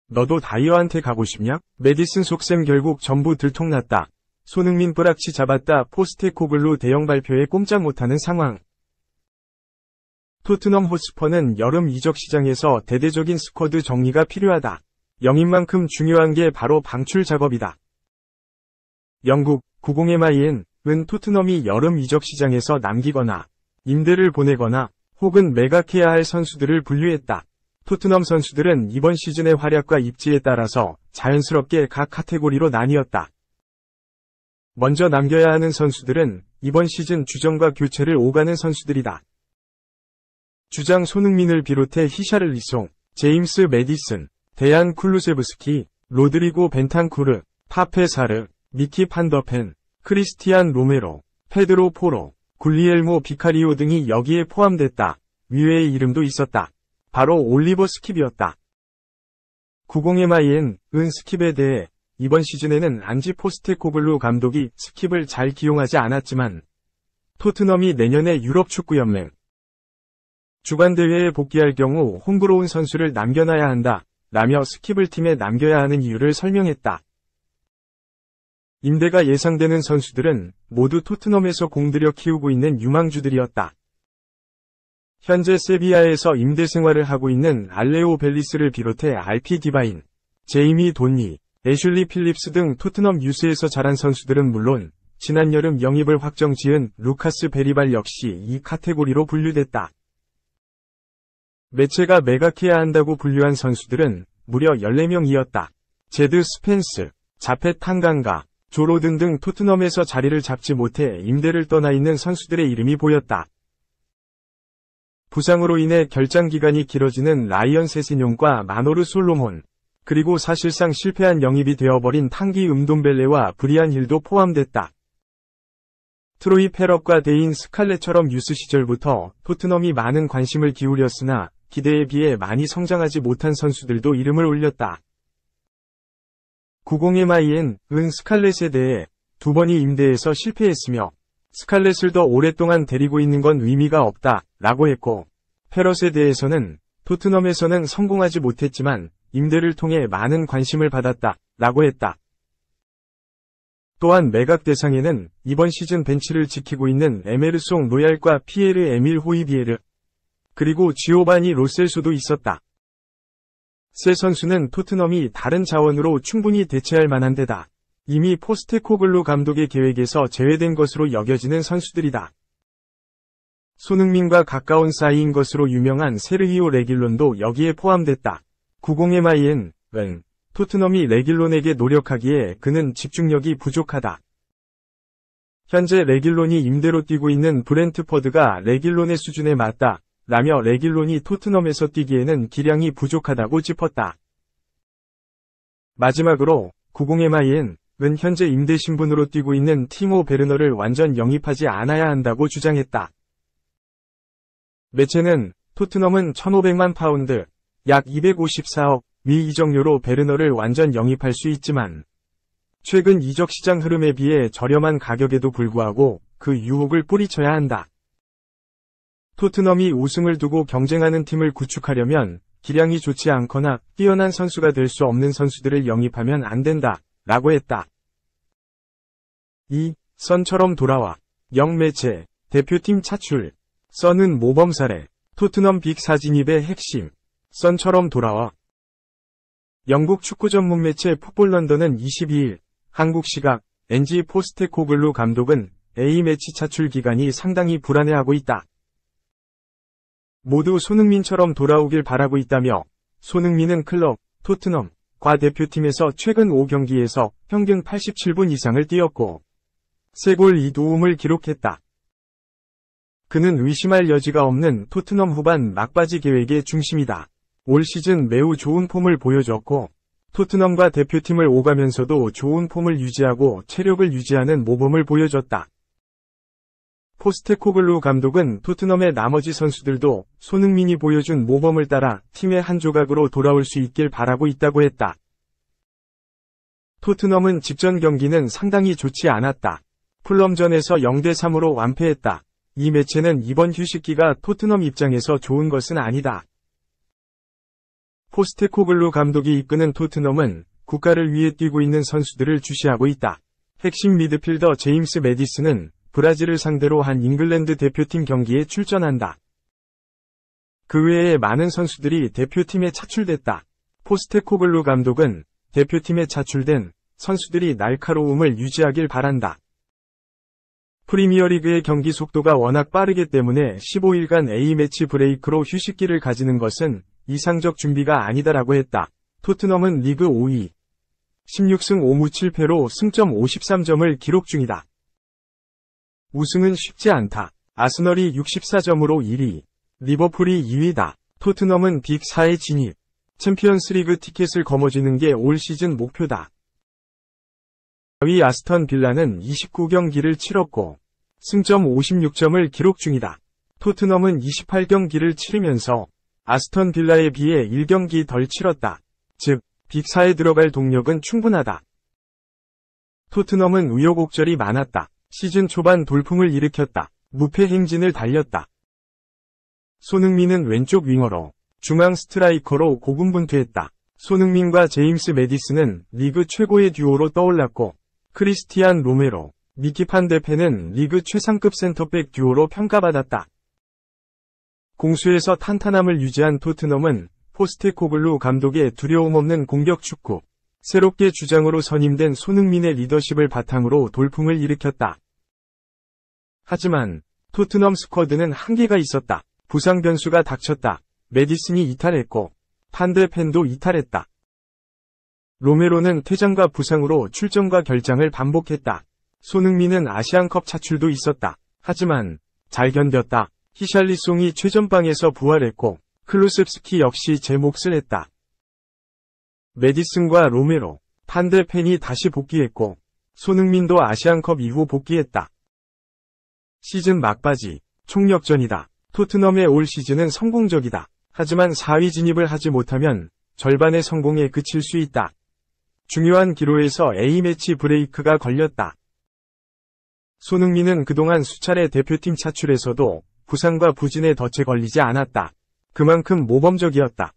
너도 다이어한테 가고 싶냐? 메디슨 속셈 결국 전부 들통났다. 손흥민 뿌락치 잡았다. 포스테코글루 대형 발표에 꼼짝 못하는 상황. 토트넘 호스퍼는 여름 이적 시장에서 대대적인 스쿼드 정리가 필요하다. 영입만큼 중요한 게 바로 방출 작업이다. 영국 90MIN은 토트넘이 여름 이적 시장에서 남기거나 임대를 보내거나 혹은 매각해야 할 선수들을 분류했다. 토트넘 선수들은 이번 시즌의 활약과 입지에 따라서 자연스럽게 각 카테고리로 나뉘었다. 먼저 남겨야 하는 선수들은 이번 시즌 주전과 교체를 오가는 선수들이다. 주장 손흥민을 비롯해 히샤를리송, 제임스 메디슨, 데얀 쿨루세브스키, 로드리고 벤탄쿠르, 파페 사르, 미키 판더펜, 크리스티안 로메로, 페드로 포로, 굴리엘모 비카리오 등이 여기에 포함됐다. 위외의 이름도 있었다. 바로 올리버 스킵이었다. 90MIN은 스킵에 대해 이번 시즌에는 안지 포스테코글루 감독이 스킵을 잘 기용하지 않았지만 토트넘이 내년에 유럽 축구연맹 주관대회에 복귀할 경우 홈그로운 선수를 남겨놔야 한다. 라며 스킵을 팀에 남겨야 하는 이유를 설명했다. 임대가 예상되는 선수들은 모두 토트넘에서 공들여 키우고 있는 유망주들이었다. 현재 세비야에서 임대 생활을 하고 있는 알레오 벨리스를 비롯해 알피 디바인, 제이미 돈니, 애슐리 필립스 등 토트넘 유스에서 자란 선수들은 물론 지난 여름 영입을 확정 지은 루카스 베리발 역시 이 카테고리로 분류됐다. 매체가 매각해야 한다고 분류한 선수들은 무려 14명이었다. 제드 스펜스, 자펫 탕강가, 조로든 등 토트넘에서 자리를 잡지 못해 임대를 떠나 있는 선수들의 이름이 보였다. 부상으로 인해 결장 기간이 길어지는 라이언 세시뇽과 마노르 솔로몬, 그리고 사실상 실패한 영입이 되어버린 탕기 음돔벨레와 브리안 힐도 포함됐다. 트로이 페럭과 데인 스칼렛처럼 유스 시절부터 토트넘이 많은 관심을 기울였으나 기대에 비해 많이 성장하지 못한 선수들도 이름을 올렸다. 90MIN은 스칼렛에 대해 두 번이 임대에서 실패했으며 스칼렛을 더 오랫동안 데리고 있는 건 의미가 없다 라고 했고, 페럿에 대해서는 토트넘에서는 성공하지 못했지만 임대를 통해 많은 관심을 받았다 라고 했다. 또한 매각 대상에는 이번 시즌 벤치를 지키고 있는 에메르송 로얄과 피에르 에밀 호이비에르, 그리고 지오바니 로셀소도 있었다. 세 선수는 토트넘이 다른 자원으로 충분히 대체할 만한 데다 이미 포스테코글루 감독의 계획에서 제외된 것으로 여겨지는 선수들이다. 손흥민과 가까운 사이인 것으로 유명한 세르히오 레길론도 여기에 포함됐다. 90MIN은 토트넘이 레길론에게 노력하기에 그는 집중력이 부족하다. 현재 레길론이 임대로 뛰고 있는 브렌트퍼드가 레길론의 수준에 맞다 라며 레길론이 토트넘에서 뛰기에는 기량이 부족하다고 짚었다. 마지막으로 90MIN은 현재 임대 신분으로 뛰고 있는 티모 베르너를 완전 영입하지 않아야 한다고 주장했다. 매체는 토트넘은 1,500만 파운드, 약 254억 미 이적료로 베르너를 완전 영입할 수 있지만 최근 이적 시장 흐름에 비해 저렴한 가격에도 불구하고 그 유혹을 뿌리쳐야 한다. 토트넘이 우승을 두고 경쟁하는 팀을 구축하려면 기량이 좋지 않거나 뛰어난 선수가 될 수 없는 선수들을 영입하면 안 된다 라고 했다. 선처럼 돌아와. 영매체, 대표팀 차출. 선은 모범 사례. 토트넘 빅 사진입의 핵심. 선처럼 돌아와. 영국 축구 전문 매체 풋볼 런던은 22일 한국 시각 엔지 포스테코글루 감독은 A매치 차출 기간이 상당히 불안해하고 있다. 모두 손흥민처럼 돌아오길 바라고 있다며 손흥민은 클럽, 토트넘과 대표팀에서 최근 5경기에서 평균 87분 이상을 뛰었고 3골 2도움을 기록했다. 그는 의심할 여지가 없는 토트넘 후반 막바지 계획의 중심이다. 올 시즌 매우 좋은 폼을 보여줬고 토트넘과 대표팀을 오가면서도 좋은 폼을 유지하고 체력을 유지하는 모범을 보여줬다. 포스테코글루 감독은 토트넘의 나머지 선수들도 손흥민이 보여준 모범을 따라 팀의 한 조각으로 돌아올 수 있길 바라고 있다고 했다. 토트넘은 직전 경기는 상당히 좋지 않았다. 풀럼전에서 0대3으로 완패했다. 이 매체는 이번 휴식기가 토트넘 입장에서 좋은 것은 아니다. 포스테코글루 감독이 이끄는 토트넘은 국가를 위해 뛰고 있는 선수들을 주시하고 있다. 핵심 미드필더 제임스 매디슨은 브라질을 상대로 한 잉글랜드 대표팀 경기에 출전한다. 그 외에 많은 선수들이 대표팀에 차출됐다. 포스테코글루 감독은 대표팀에 차출된 선수들이 날카로움을 유지하길 바란다. 프리미어리그의 경기 속도가 워낙 빠르기 때문에 15일간 A매치 브레이크로 휴식기를 가지는 것은 이상적 준비가 아니다라고 했다. 토트넘은 리그 5위, 16승 5무 7패로 승점 53점을 기록 중이다. 우승은 쉽지 않다. 아스널이 64점으로 1위, 리버풀이 2위다. 토트넘은 빅4에 진입, 챔피언스리그 티켓을 거머쥐는 게 올 시즌 목표다. 4위 아스턴 빌라는 29경기를 치렀고 승점 56점을 기록 중이다. 토트넘은 28경기를 치르면서 아스턴 빌라에 비해 1경기 덜 치렀다. 즉, 빅4에 들어갈 동력은 충분하다. 토트넘은 우여곡절이 많았다. 시즌 초반 돌풍을 일으켰다. 무패 행진을 달렸다. 손흥민은 왼쪽 윙어로, 중앙 스트라이커로 고군분투했다. 손흥민과 제임스 매디슨은 리그 최고의 듀오로 떠올랐고, 크리스티안 로메로, 미키 판데페는 리그 최상급 센터백 듀오로 평가받았다. 공수에서 탄탄함을 유지한 토트넘은 포스테코글루 감독의 두려움 없는 공격 축구, 새롭게 주장으로 선임된 손흥민의 리더십을 바탕으로 돌풍을 일으켰다. 하지만 토트넘 스쿼드는 한계가 있었다. 부상 변수가 닥쳤다. 매디슨이 이탈했고 판데펜도 이탈했다. 로메로는 퇴장과 부상으로 출전과 결장을 반복했다. 손흥민은 아시안컵 차출도 있었다. 하지만 잘 견뎠다. 히샬리송이 최전방에서 부활했고 클루셉스키 역시 제 몫을 했다. 매디슨과 로메로, 판데펜이 다시 복귀했고 손흥민도 아시안컵 이후 복귀했다. 시즌 막바지, 총력전이다. 토트넘의 올 시즌은 성공적이다. 하지만 4위 진입을 하지 못하면 절반의 성공에 그칠 수 있다. 중요한 기로에서 A매치 브레이크가 걸렸다. 손흥민은 그동안 수차례 대표팀 차출에서도 부상과 부진에 덫에 걸리지 않았다. 그만큼 모범적이었다.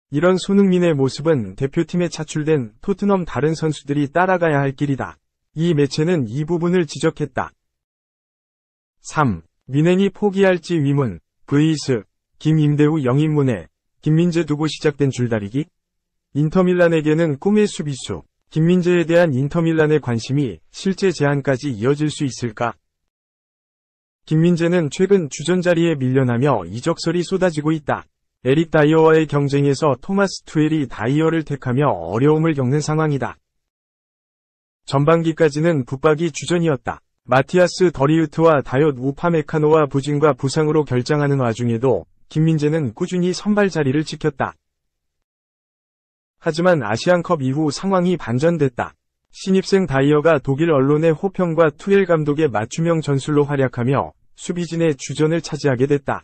이런 손흥민의 모습은 대표팀에 차출된 토트넘 다른 선수들이 따라가야 할 길이다. 이 매체는 이 부분을 지적했다. 3. 민행이 포기할지 위문, vs. 김임대우 영입문에 김민재 두고 시작된 줄다리기? 인터밀란에게는 꿈의 수비수, 김민재에 대한 인터밀란의 관심이 실제 제안까지 이어질 수 있을까? 김민재는 최근 주전자리에 밀려나며 이적설이 쏟아지고 있다. 에릭 다이어와의 경쟁에서 토마스 투헬이 다이어를 택하며 어려움을 겪는 상황이다. 전반기까지는 붙박이 주전이었다. 마티아스 더리우트와 다이엇 우파메카노와 부진과 부상으로 결장하는 와중에도 김민재는 꾸준히 선발 자리를 지켰다. 하지만 아시안컵 이후 상황이 반전됐다. 신입생 다이어가 독일 언론의 호평과 투헬 감독의 맞춤형 전술로 활약하며 수비진의 주전을 차지하게 됐다.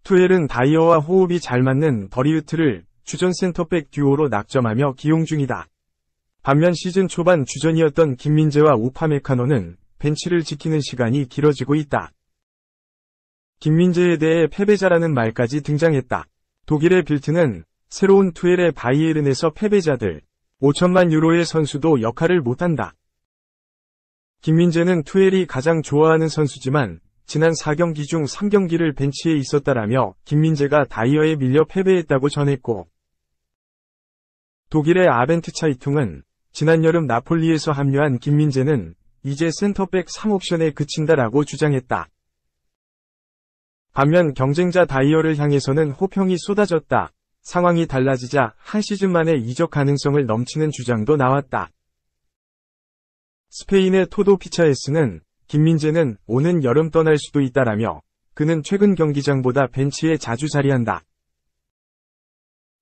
투헬은 다이어와 호흡이 잘 맞는 더리우트를 주전 센터백 듀오로 낙점하며 기용 중이다. 반면 시즌 초반 주전이었던 김민재와 우파메카노는 벤치를 지키는 시간이 길어지고 있다. 김민재에 대해 패배자라는 말까지 등장했다. 독일의 빌트는 새로운 투헬의 바이에른에서 패배자들, 5천만 유로의 선수도 역할을 못한다. 김민재는 투헬이 가장 좋아하는 선수지만 지난 4경기 중 3경기를 벤치에 있었다라며 김민재가 다이어에 밀려 패배했다고 전했고, 독일의 아벤트 차이퉁은 지난 여름 나폴리에서 합류한 김민재는 이제 센터백 3옵션에 그친다라고 주장했다. 반면 경쟁자 다이어를 향해서는 호평이 쏟아졌다. 상황이 달라지자 한 시즌 만에 이적 가능성을 넘치는 주장도 나왔다. 스페인의 토도 피차에스는 김민재는 오는 여름 떠날 수도 있다라며 그는 최근 경기장보다 벤치에 자주 자리한다.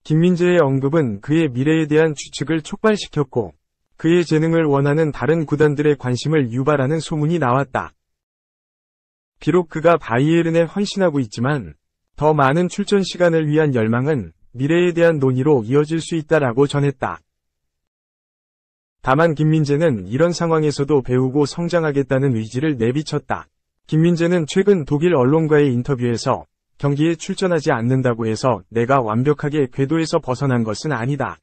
김민재의 언급은 그의 미래에 대한 추측을 촉발시켰고 그의 재능을 원하는 다른 구단들의 관심을 유발하는 소문이 나왔다. 비록 그가 바이에른에 헌신하고 있지만 더 많은 출전 시간을 위한 열망은 미래에 대한 논의로 이어질 수 있다라고 전했다. 다만 김민재는 이런 상황에서도 배우고 성장하겠다는 의지를 내비쳤다. 김민재는 최근 독일 언론과의 인터뷰에서 경기에 출전하지 않는다고 해서 내가 완벽하게 궤도에서 벗어난 것은 아니다.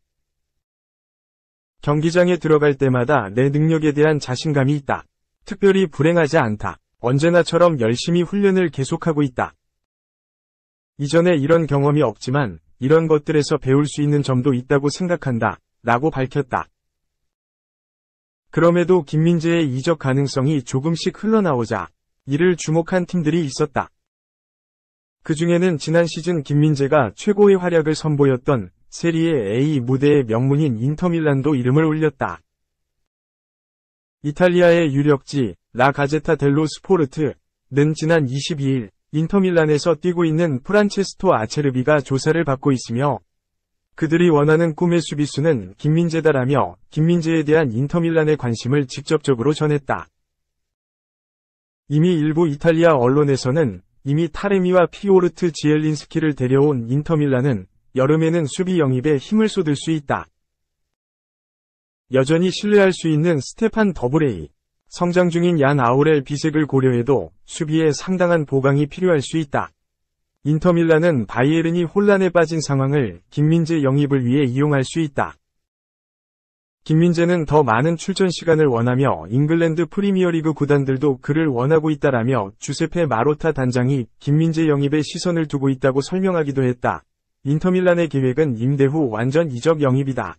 경기장에 들어갈 때마다 내 능력에 대한 자신감이 있다. 특별히 불행하지 않다. 언제나처럼 열심히 훈련을 계속하고 있다. 이전에 이런 경험이 없지만 이런 것들에서 배울 수 있는 점도 있다고 생각한다. 라고 밝혔다. 그럼에도 김민재의 이적 가능성이 조금씩 흘러나오자 이를 주목한 팀들이 있었다. 그 중에는 지난 시즌 김민재가 최고의 활약을 선보였던 세리에 A 무대의 명문인 인터밀란도 이름을 올렸다. 이탈리아의 유력지 라 가제타 델로 스포르트는 지난 22일 인터밀란에서 뛰고 있는 프란체스토 아체르비가 조사를 받고 있으며 그들이 원하는 꿈의 수비수는 김민재다라며 김민재에 대한 인터밀란의 관심을 직접적으로 전했다. 이미 일부 이탈리아 언론에서는 이미 타레미와 피오르트 지엘린스키를 데려온 인터밀란은 여름에는 수비 영입에 힘을 쏟을 수 있다. 여전히 신뢰할 수 있는 스테판 더브레이, 성장 중인 얀 아우렐 비색을 고려해도 수비에 상당한 보강이 필요할 수 있다. 인터밀란은 바이에른이 혼란에 빠진 상황을 김민재 영입을 위해 이용할 수 있다. 김민재는 더 많은 출전 시간을 원하며 잉글랜드 프리미어리그 구단들도 그를 원하고 있다라며 주세페 마로타 단장이 김민재 영입에 시선을 두고 있다고 설명하기도 했다. 인터밀란의 계획은 임대 후 완전 이적 영입이다.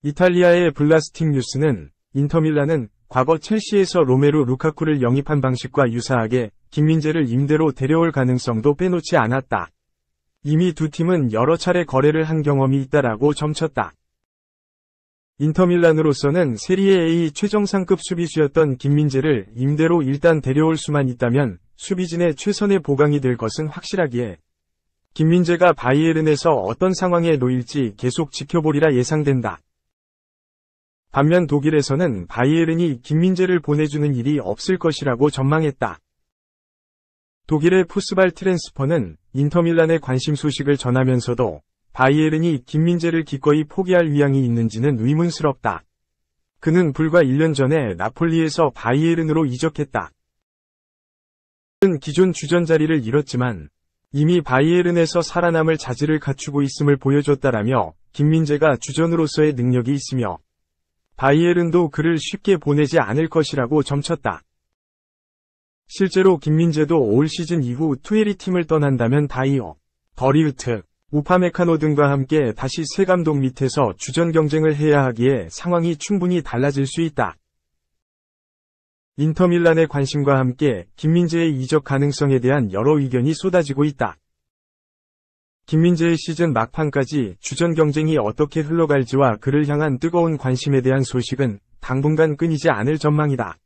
이탈리아의 블라스틱 뉴스는 인터밀란은 과거 첼시에서 로메루 루카쿠를 영입한 방식과 유사하게 김민재를 임대로 데려올 가능성도 빼놓지 않았다. 이미 두 팀은 여러 차례 거래를 한 경험이 있다라고 점쳤다. 인터밀란으로서는 세리에 A 최정상급 수비수였던 김민재를 임대로 일단 데려올 수만 있다면 수비진의 최선의 보강이 될 것은 확실하기에 김민재가 바이에른에서 어떤 상황에 놓일지 계속 지켜보리라 예상된다. 반면 독일에서는 바이에른이 김민재를 보내주는 일이 없을 것이라고 전망했다. 독일의 푸스발 트랜스퍼는 인터밀란의 관심 소식을 전하면서도 바이에른이 김민재를 기꺼이 포기할 의향이 있는지는 의문스럽다. 그는 불과 1년 전에 나폴리에서 바이에른으로 이적했다. 그는 기존 주전 자리를 잃었지만 이미 바이에른에서 살아남을 자질을 갖추고 있음을 보여줬다라며 김민재가 주전으로서의 능력이 있으며 바이에른도 그를 쉽게 보내지 않을 것이라고 점쳤다. 실제로 김민재도 올 시즌 이후 투에리 팀을 떠난다면 다이어, 더리우트, 우파메카노 등과 함께 다시 새 감독 밑에서 주전 경쟁을 해야 하기에 상황이 충분히 달라질 수 있다. 인터밀란의 관심과 함께 김민재의 이적 가능성에 대한 여러 의견이 쏟아지고 있다. 김민재의 시즌 막판까지 주전 경쟁이 어떻게 흘러갈지와 그를 향한 뜨거운 관심에 대한 소식은 당분간 끊이지 않을 전망이다.